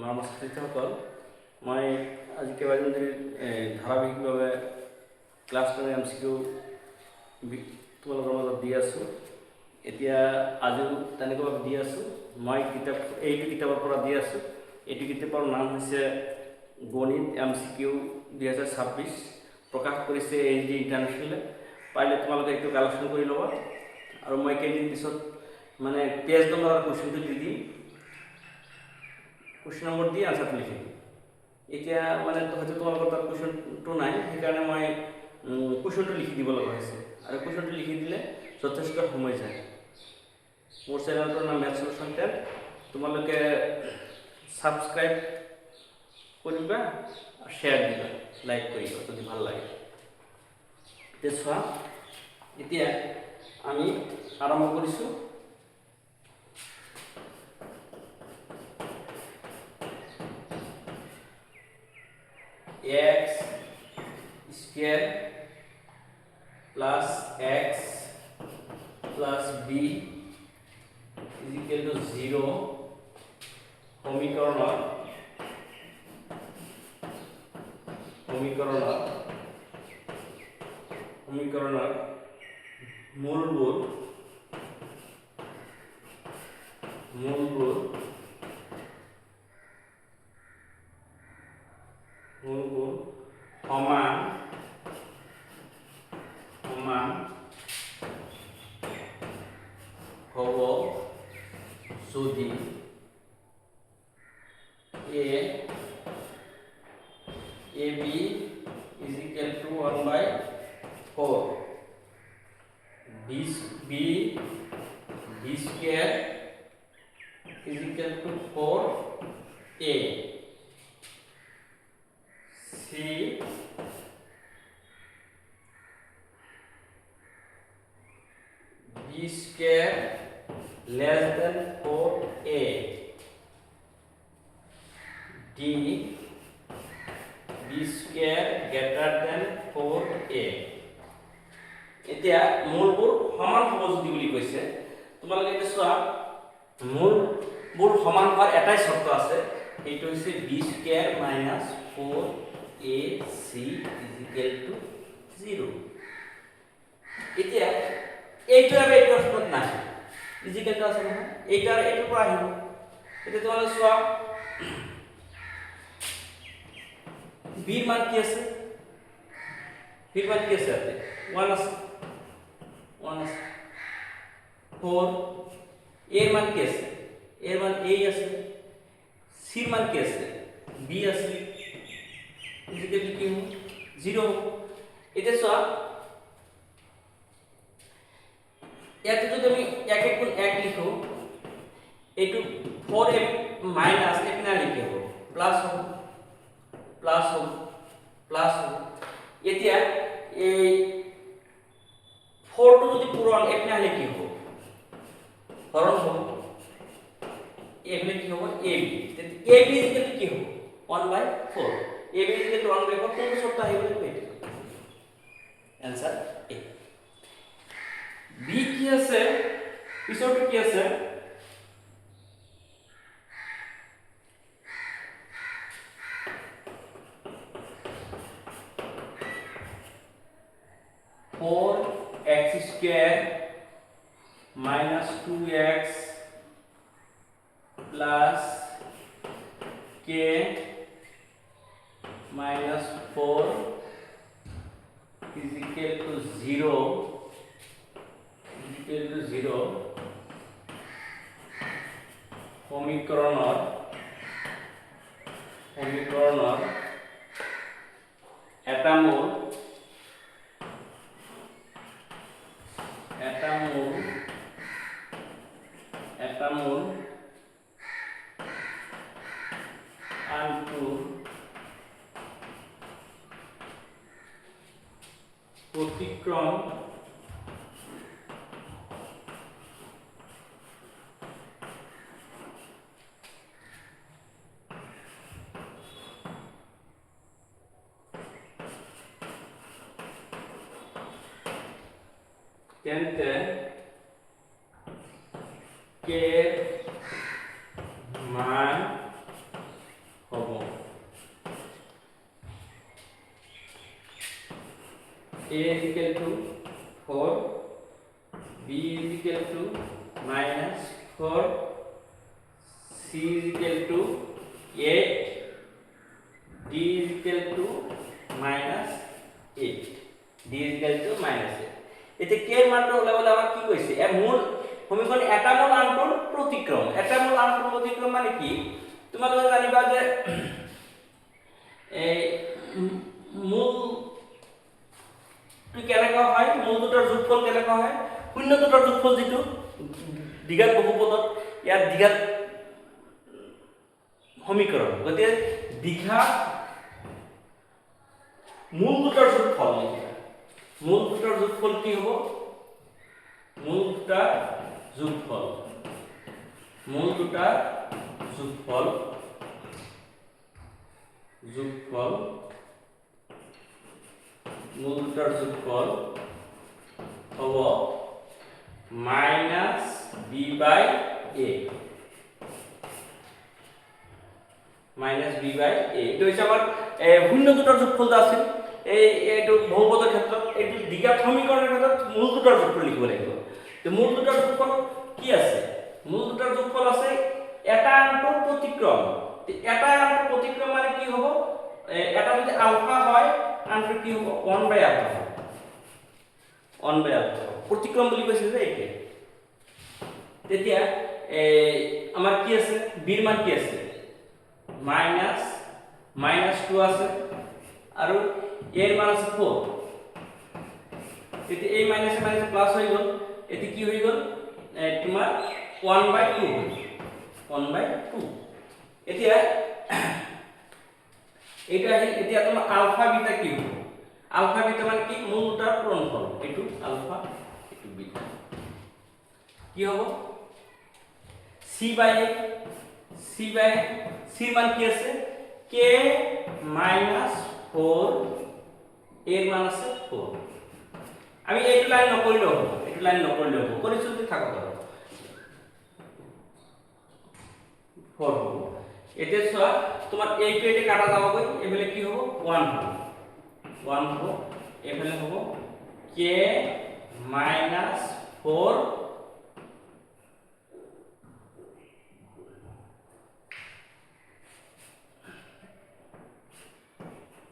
নমস্কাৰসকল মই আজি কেইবাদিন ধৰি ধাৰাবাহিকভাৱে ক্লাছ 10 MCQ তোমালোকৰ মাজত দি আছোঁ। এতিয়া আজিও তেনেকুৱাভাৱে দি আছোঁ। মই এইটো কিতাপৰ পৰা দি আছোঁ। এইটো কিতাপৰ নাম হৈছে গণিত MCQ 2026, প্ৰকাশ কৰিছে ASD ইণ্টাৰনেশ্যনেলে। পাৰিলে তোমালোকে এইটো কালেকশ্যন কৰি ল'বা আৰু মই কেইদিন পিছত মানে পেজ নম্বৰ আৰু কুৱেশ্যনটো দি দিম। কুৱেশ্যন নম্বৰ দি আনচাৰটো লিখিম। এতিয়া মানে হয়তো তোমালোকৰ তাত কুৱেশ্যনটো নাই, সেইকাৰণে মই কুৱেশ্যনটো লিখি দিব লগা হৈছে আৰু কুৱেশ্যনটো লিখি দিলে যথেষ্ট সময় যায়। মোৰ চেনেলটোৰ নাম মেথছ সলিউশ্যন 10। তোমালোকে ছাবস্ক্ৰাইব কৰিবা আৰু শ্বেয়াৰ দিবা, লাইক কৰিবা যদি ভাল লাগে। এতিয়া চোৱা, এতিয়া আমি আৰম্ভ কৰিছোঁ। x square plus x plus b is equal to 0 সমীকৰণৰ মূলবোৰ সমান হ'ব যদি AB is equal to 1/4, B square is equal to 4A, C B square less than 4A, D B square greater than 4A। এতিয়া মূলবোৰ সমান হ'ব যদি বুলি কৈছে, তোমালোকে এতিয়া চোৱা, মূলবোৰ সমান হোৱাৰ এটাই চৰ্ত আছে, এইটো হৈছে B square minus 4AC is equal to 0। এতিয়া এইটো আৰু এইটো অৰ্থত নাহে, ইজিকেলটো আছে নহয়, এইটো আৰু এইটোৰ পৰা আহিব। এতিয়া তোমালোকে চোৱা, বিৰ মান কি আছে? বিৰ মান কি আছে? 1 আছে, 4। এৰ মান কি আছে? এৰ মান a আছে। চিৰ মান কি আছে? b আছে। ইজিকেল কি হ'ব? 0 হ'ব। এতিয়া চোৱা, ইয়াতে যদি আমি 1 × 1 লিখো, এইটো 4a মাইনাস এখানে লিখে হ'ব, প্লাস হ'ব। এতিয়া এই 4 টো যদি পূরণ এখানে কি হবে? হরণ হবে। এখানে কি হবে? ab। ab কি হবে? 1/4। ab 1/4 কোন শর্ত আহিব এটা? Answer a। b কি আছে? পিছৰটো কি আছে? Four x square minus 2x plus K minus 4 is equal to 0 সমীকৰণৰ এটা মূল আনটো অতিক্রম তেন্তে কে মান হব a is equal to 4, b is equal to -4, c is equal to 8, d is equal to -8, d is equal to -8. এতে k এর মানটা হলে বলে আমার কি কইছে এর মূল সমীকরণ এটা মূল আনটোর প্রতিক্রম। এটা মূল আনটোর প্রতিক্রম মানে কি তোমাদের জানিবা যে এই মূল কেনেকা হয়, মূল দুটার যোগফল কেনেকা হয়, শূন্য দুটার যোগফল যেটো দ্বিঘাত বহুপদত ইয়াৰ দ্বিঘাত সমীকরণ, গতিকে দ্বিঘাত মূল দুটার যোগফল মূল দুটার যোগফল কি হব, মূল দুটার যোগফল মূল দুটার যোগফল যোগফল মূল দুটার যোগফল হব -b/a -b/a। এটা হচ্ছে আমার শূন্য দুটার যোগফল আছিল এইটো বহুপদৰ ক্ষেত্ৰত এইটো দ্বিঘাত সমীকৰণৰ ক্ষেত্ৰত মূল দুটাৰ যোগফল লিখিব লাগিব। তো মূল দুটাৰ যোগফল কি আছে, মূল দুটাৰ যোগফল আছে এটা আনটোৰ প্ৰতিক্ৰম। এটা আনটোৰ প্ৰতিক্ৰম মানে কি হ'ব, এটা যদি আলফা হয় আনটো কি হ'ব 1/α 1/α প্ৰতিক্ৰম বুলি কৈছে যে এইটো। তেতিয়া আমাৰ কি আছে বিৰ মান কি আছে -2 আছে আৰু এর মান আছে 4। এতে এই মাইনাসে মাইনাসে প্লাস হয়ে গেল, এতে কি হয়ে গেল তোমার 1/2 হল 1/2। এতিয়া এটা এতিয়া তোমার আলফা বিটা কি হবে, আলফা বিটা মানে কি মূল দুটার পূরণফল, এটু আলফা এটু বিটা কি হবে c/a c মান কি আছে k - 4 এর মান আছে 4। আমি এইটো লাইন নকৰিলেও হ'ব, এইটো লাইন নকৰিলেও হ'ব, কৰিছো যদি থাকক আৰু 4 হ'ব। এতিয়া চোৱা তোমাৰ এইটো এতে কাটা যাবগৈ, এফালে কি হ'ব 1 হ'ব 1 হ'ব, এফালে হ'ব k - 4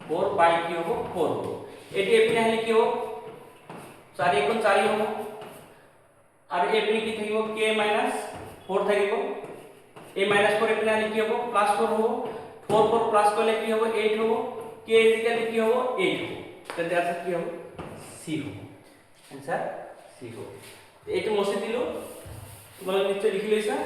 4 কি হবো 4 হবো। এটি এপিনে হলে কি হবো 4 × 4 হবো, আর এপিনে কি থাকিব k - 4 থাকিব। এই -4 এপিনে হলে কি হবো +4 হবো, 4 4 প্লাস করলে কি হবো 8 হবো, k ইকুয়াল কি হবো 8 হবো। তাহলে आंसर কি হবো c হবো, आंसर c হবো। এইটো মুছে দিলো, তোমালোকে নিশ্চয় লিখি লৈছা।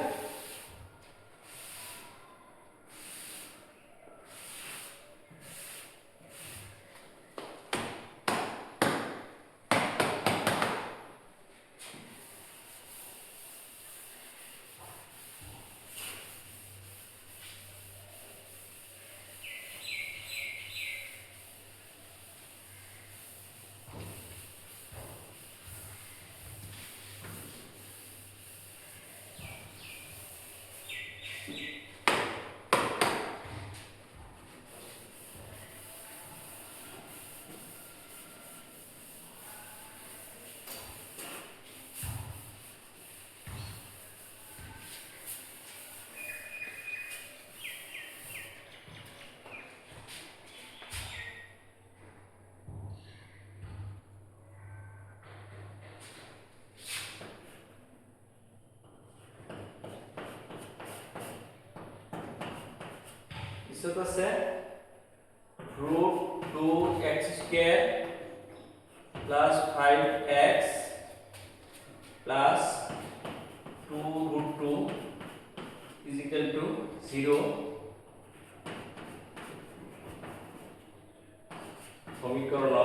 इसको से √2x² plus 5x plus 2√2 is equal to 0। समीकरण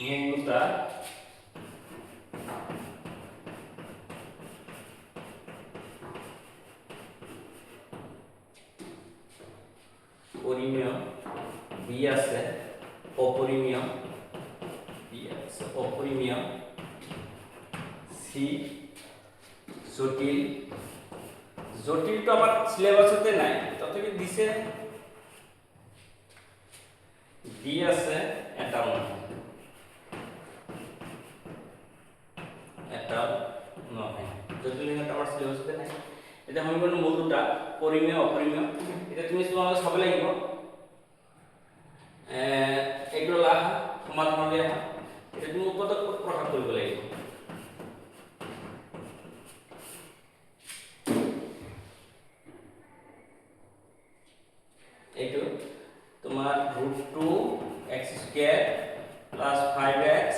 मूलता परिमेय बी আছে অপরিমেয় অপরিমেয়, সি জটিল। জটিলটো আমার সিলেবাসতে নাই, তথাপি দিছে, ডি আছে, এটাও নহয়, জটিল এটা আমার সিলেবাসতে নাই। এটা সমীকরণের মূল দুটা পরিমেয় অপরিমেয়, এটা তুমি তোমাকে চাব লাগিব। এগুলো লাহা সমাধান হলে এটা তুমি উৎপাদক প্রকাশ কৰিব লাগিব। এইটো তোমার √2x² + 5x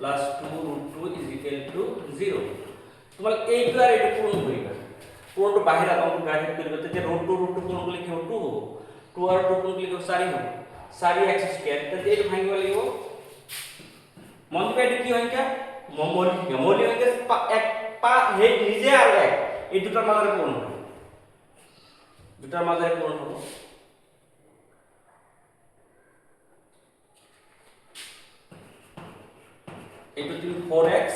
+ 2√2 = 0। তোমার এইটো আর এটা পূরণ করিবা, পূরণটো বাহির অঙ্ক গ্রাফিক করিবা, তো √2 পূরণ করলে কি হবে 2 হবে, 2 আর 2 পূরণ করলে 4 হবে, 4x²। তো এইটো ভাঙিব লাগিব, মল্টিপ্লাই কি হয় কা মৌলিক এক পা হে নিজে আর এক এই দুটার মাঝে পূরণ হবে, দুটার মাঝে পূরণ হবে। এইটো তুমি 4x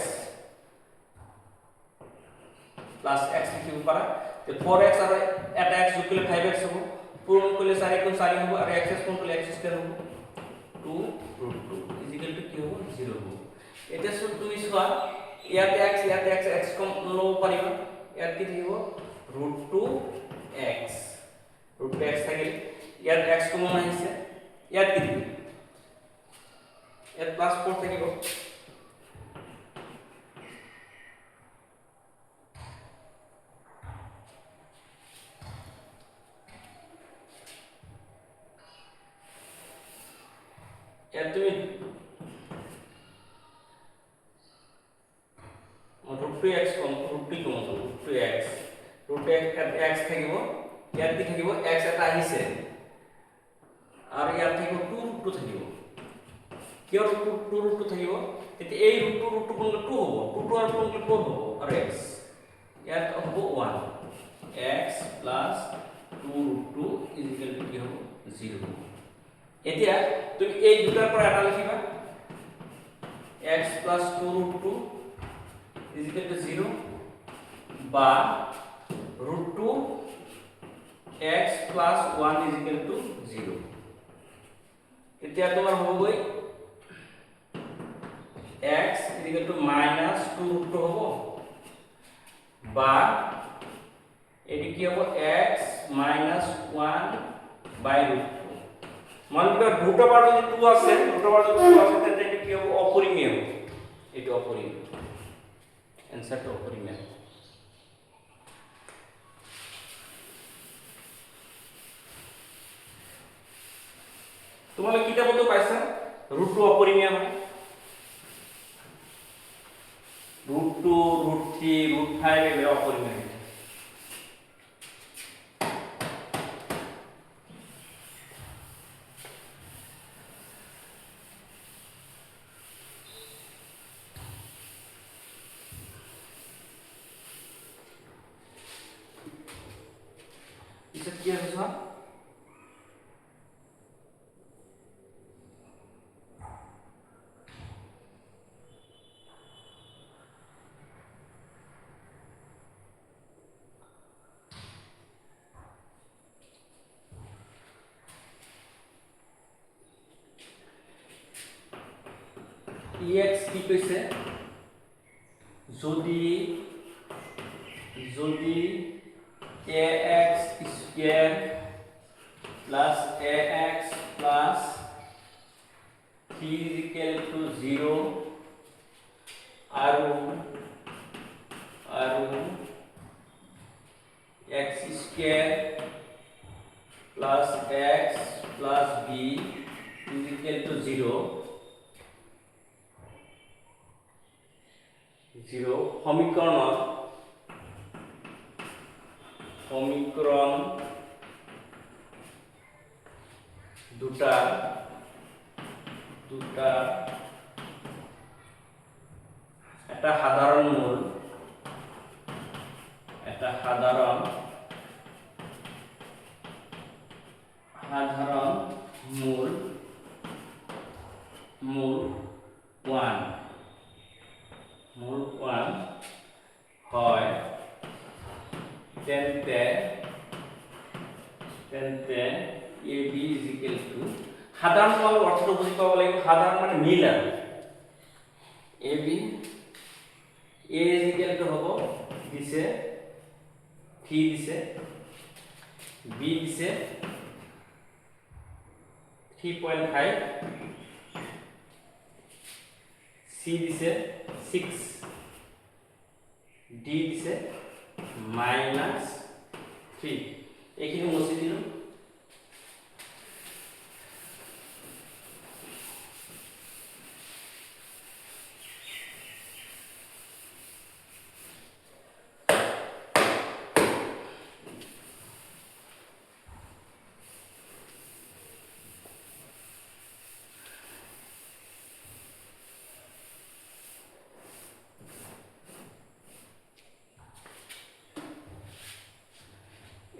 + x লিখিব পারা, তো 4x আর এটা x যোগ করলে 5x হবে, পূরণ করলে 4 × 4 হবে, আর x পূরণ করলে x² হবে, 2√2 = কি হবে 0 হবে। এটা শুধু তুমি সোয়া ইয়াতে x কম লব পারিবা, ইয়াত কি থাকিব √2x, √2x থাকিলে ইয়াত x কমন আহিছে, ইয়াত কি থাকিব, ইয়াত +4 থাকিব। ইয়াত তুমি √2x কম √2 কমন √2x x থাকিব, ইয়াত কি থাকিব x এটা আহিছে, আর ইয়াত থাকিব 2√2 থাকিব। কিয় 2√2 থাকিব, এতে এই √2 কোন 2 হ'ব, 2 আর 2 কোন 4 হ'ব, আর x ইয়াত হ'ব 1, x + 2√2 = কি হ'ব 0 হ'ব। এতিয়া তুমি এই দুটাৰ পৰা এটা লিখিবা, x + 2√2 = 0 বা √2x + 1 = 0। এতিয়া তোমার হবই x = -2√2 হবো, বা এটি কি হবো x - 1/√2। মানে দুটো বার যদি 2 আছে, দুটো বার যদি 2 আছে, তাহলে এটি কি হবে অপরিমেয় হবে, এটি অপরিমেয়, অ্যানসারটা অপরিমেয়। তোমাদের কিতাবত পাইছা √2 অপরিমেয় হয়, √2 √3 √5 এগুলো অপরিমেয়। কি আছে স্যার, ex কি কইছে, যদি ax² + ax + 3 = 0 আৰু x² + x + b = 0 সমীকরণ দুটা একটা সাধারণ মূল, একটা সাধারণ মূল 1 মূল 1 হয় তেন্তে AB সাধারণ তোমালোক অর্থটো বুঝি পাব লাগিব সাধারণ মানে মিল আর AB A হব দিছে 3 দিছে B দিছে 3.5 C দিছে 6 D দিছে -3 এইখিনি মুছি দিলো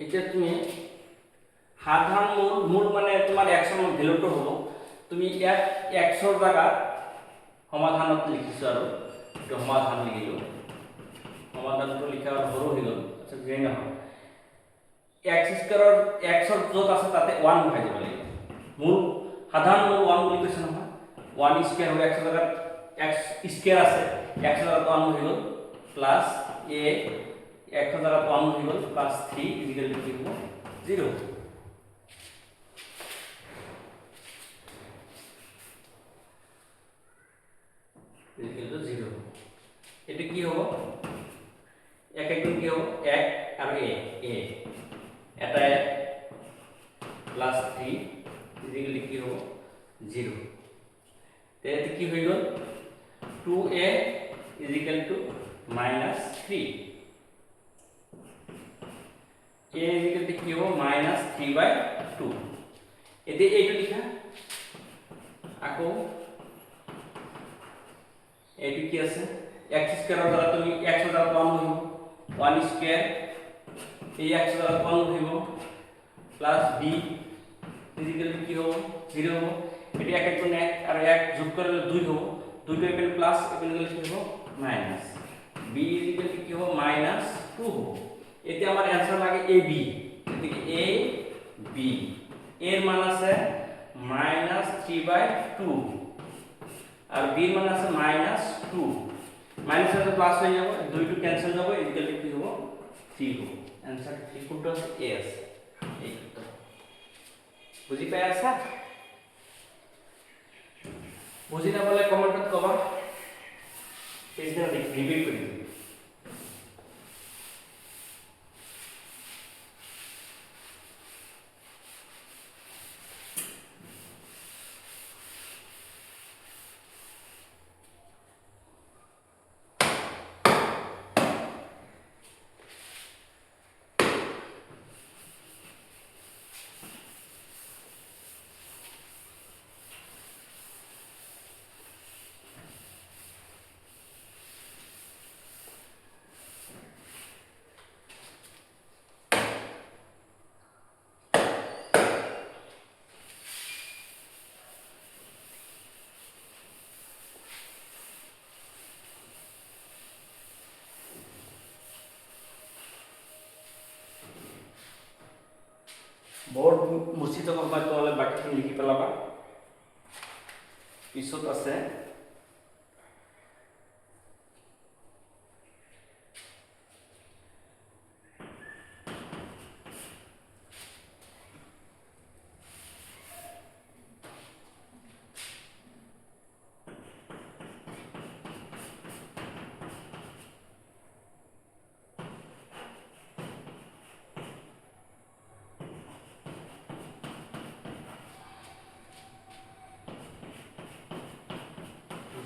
এটা তুমি সাধারণ মূল মানে তোমার 100 এর ভ্যালুটো হবো তুমি ইয়াত 100 জায়গা সমাধানত লিখিছো আৰু এটা সমাধান লিখিলো সমাধানটো লিখা হৰো হৈ গল আচ্ছা যেই না x স্কয়াৰৰ 100 যত আছে তাতে 1 বহাই দিব লাগিব মূল সাধাৰণ মূল 1 বুলি কৈছে নহয় 1 স্কয়াৰ হৈ 100 জায়গা x স্কয়াৰ আছে 100 জায়গা 1 হৈ গল প্লাস a 100 জায়গা 1 হৈ গল প্লাস 3 ইকুয়াল টু কি হ'ব 0 ইকুয়াল টু 0 এটা কি হ'ব এক একদম কি হ'ব 1 আর a এটা প্লাস 3 ইকুয়াল টু কি হ'ব 0 তে এটা কি হৈ গল 2a equal to -3 a equal to কি হ'ব -3/2 এতে এইটো লিখা আকৌ এইটো কি আছে x স্কয়াৰৰ দ্বাৰা তুমি 100 দ্বাৰা 1 হইব 1 স্কয়াৰ এই 100 দ্বাৰা 1 হইব প্লাস b ইকুয়াল টু কি হ'ব 0 হ'ব এটি এক একজন 1 আর 1 যোগ করলে 2 হ'ব 2 টো এখানে প্লাস এখানে গেলে কি হ'ব মাইনাস b ইকুয়াল টু কি হ'ব -2 হ'ব এতে আমার आंसर লাগে ab এদিকে a b এর মান আছে -3/2 আর b এর মান আছে -2 মাইনাস এর প্লাস হয়ে যাবে 2 টু ক্যান্সেল যাবে ইকুয়াল টু কি হবে 3 হবে आंसर 3 কোনটা আছে a আছে এই তো বুঝি পাই আছা বুঝি না বলে কমেন্টত কবা পেজটা রিপিট কৰি দিবি बोर्ड मुसी तो मैं तुम्हारे बाकी लिखी पेलाबा पिছত আছে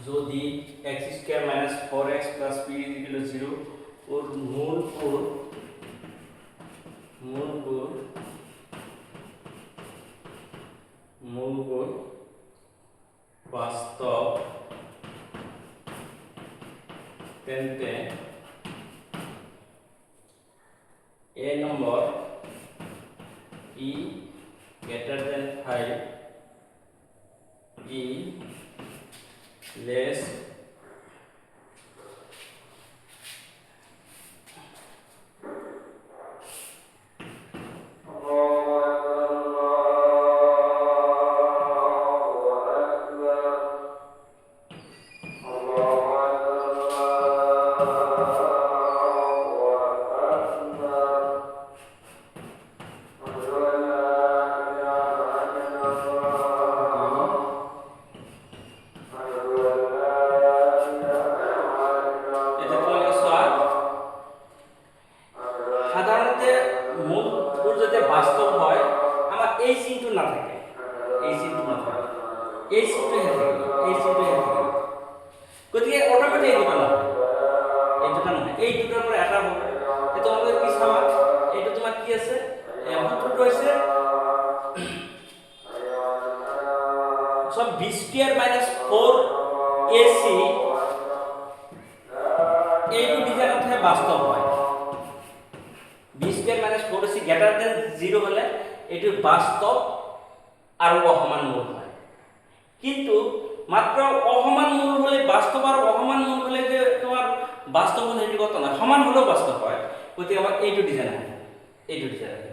যদি x স্কয়ার - 4x + p = 0 और मूल वास्तव तेंते a number e greater than 5 e less বাস্তব হয় আমার এই চিহ্নটো না থাকে, এই চিহ্নটো না থাকে, এই চিহ্নটো হে থাকে, এই চিহ্নটো হে থাকে, গতিকে অটোমেটিক এই দুটো নহয়, এই দুটো নহয়, এই দুটোৰ পৰা এটা হ'ব। এটা তোমালোকে কি চাবা, এইটো তোমাৰ কি আছে, সূত্ৰটো হৈছে সব b স্কয়ার মাইনাস 4ac এইটো ডিজাইনতহে বাস্তব হয়। b square minus 4ac greater than 0 হলে এটি বাস্তব আর অসমান মূল হয়। কিন্তু মাত্র অসমান মূল হলে বাস্তব আর অসমান মূল হলে যে তোমার বাস্তব হলে এটি কত না, সমান হলেও বাস্তব হয়। গতিকে আমার এইটো ডিজাইন আছে, এইটো ডিজাইন আছে,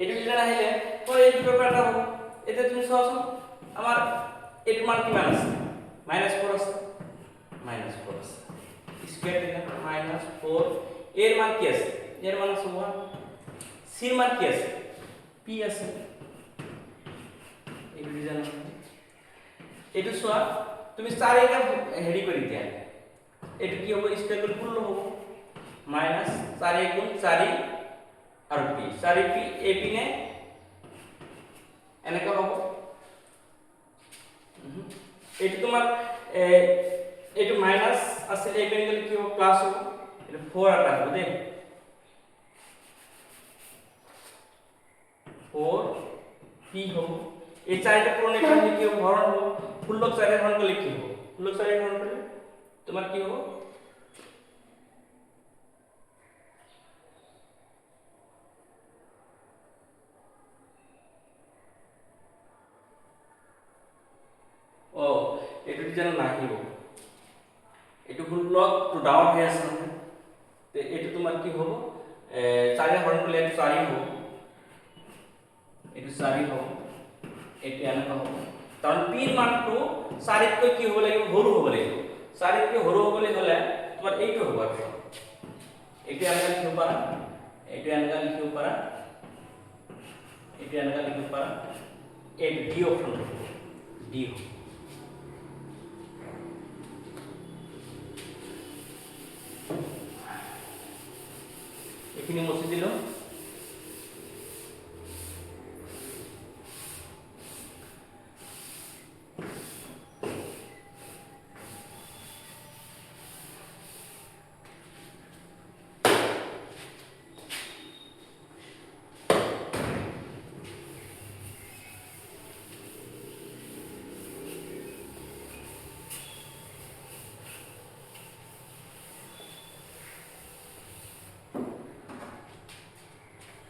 এইটো ডিজাইন আহিলে তো এই দুটো প্যাটার্ন হবে। এটা তুমি চাওচোন আমার এটির মান কিমান আছে, -4 আছে, -4 আছে, স্কয়ার দিলাম -4, এর মান কি আছে, এর মান আছে 1, সি এর মান কি আছে, পি আছে, এই ডিজাইন আছে। এটু সোয়া তুমি 4 এটা হেডি করে দিয়া, এটু কি হবে, স্কয়ার করে পূর্ণ হবে, -4 গুণ 4 আর পি, 4 পি এ পি নে এনেকা হবে। এটু তোমার এটু মাইনাস আছে, এই বেঙ্গল কি হবে, প্লাস হবে, এটা 4 আর আসবে দেখ 4 পি হবে। এই 4টা পূরণ এখানে কি হবে, হরণ হবে, ফুলক 4 এর হরণ করলে কি হবে, ফুলক 4 এর হরণ করলে তোমার কি হবে, ও এটু যেন নাহিব, এটু ফুলক টু ডাউন হয়ে আছে, তো এটু তোমার কি হবে, 4 এর হরণ করলে এটু 4ই হবে, এটু 4ই হবে, এটু এনেকা হবে। কারণ p এর মানটো 4 এর কি হবে লাগিব, হরু হবে লাগিব, 4 এর হরু হবে হলে তোমার এইটো হবে, এইটো এনেকা লিখিব পারা, এইটো এনেকা লিখিব পারা, এইটো এনেকা লিখিব পারা, এই ডি অপশন ডি হবে। এখানে মুছে দিল।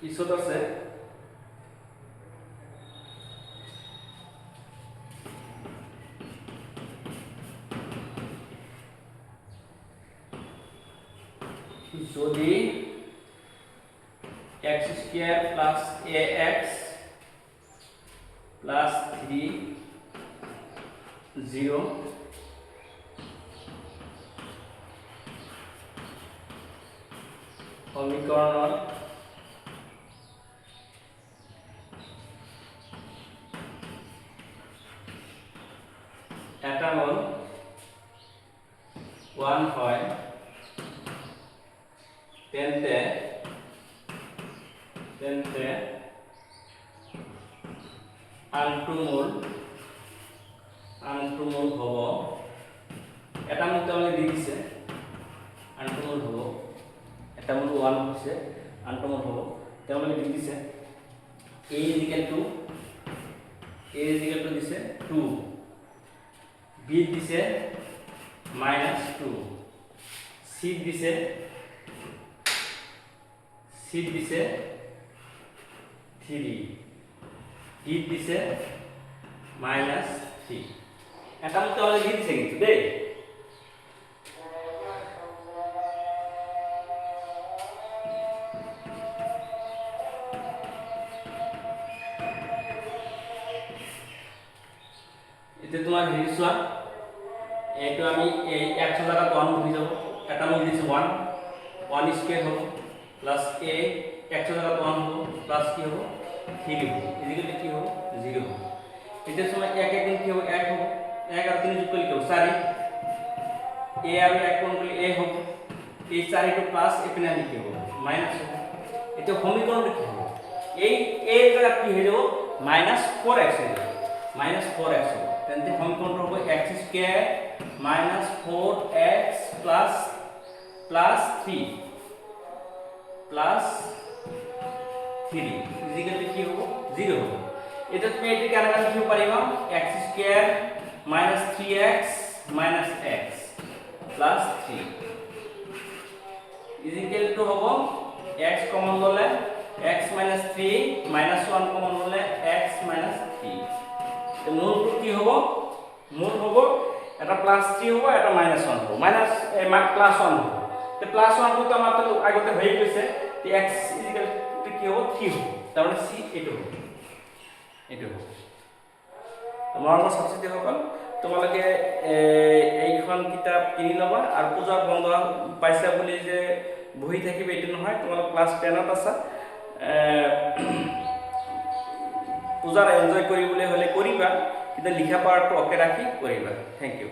পিছত আছে যদি x square plus ax plus 3 0 সমীকৰণৰ এটা মান 1 হয়, তেন্তে আনটো মূল হব, এটা মূল তোমাকে দি দিছে, আনটো মূল হব, এটা মূল 1 হৈছে, আনটো মূল হব, তোমাকে দি দিছে a ইকুয়াল টু দিছে 2, b দিছে -2, c দিছে 3, d দিছে -3, এটা মতে আমাদের লিখে দিছে কিন্তু দেই এতে তোমার হেৰি চোৱা এইটো আমি এই 100 জায়গা 1 বহি যাব এটা মতে দিছে 1 স্কয়ার হ'ব প্লাস a 100 জায়গা 1 হ'ব প্লাস কি হ'ব 3 হ'ব ইজিক্যালি কি হ'ব 0 হ'ব এতে সময় 1 1 কি হ'ব 1 হ'ব 1 আর 3 যোগ করলে কি হবে 4 a আর 1 কোণ করলে a হবে এই 4 টু প্লাস এখানে আমি কি হবে মাইনাস হবে এতে সমীকরণটা কি হবে এই a এর জায়গা কি হয়ে যাব -4x হয়ে যাবে -4x হবে তাহলে সমীকরণটা হবে x স্কয়ার -4x প্লাস 3 ইজিক্যালি কি হবে 0 হবে এটা তুমি এটাকে আরেকটা লিখতে পারিবা x square -3x x plus 3 is equal to হবে x কমন ললে x - 3 -1 কমন ললে x - 3 তো মূলটো কি হবে মূল হবে এটা প্লাস 3 হবে এটা -1 হবে প্লাস 1 হবে তো প্লাস 1 তো আমার তো আগতে হয়ে গেছে তো x ইজিক্যাল টু কি হবে 3 হবে তার মানে c এটো হবে মৰমৰ ছাত্ৰীসকল তোমালোকে এইখন কিতাপ কিনি ল'বা আৰু পূজাৰ বন্ধ পাইছা বুলি যে বহি থাকিবে এইটো নহয় তোমালোক ক্লাছ 10ত আছা পূজাৰ এনজয় কৰিবলৈ হ'লে কৰিবা কিন্তু লিখা পাৰ্টটো অকে ৰাখি কৰিবা থ্যাংক ইউ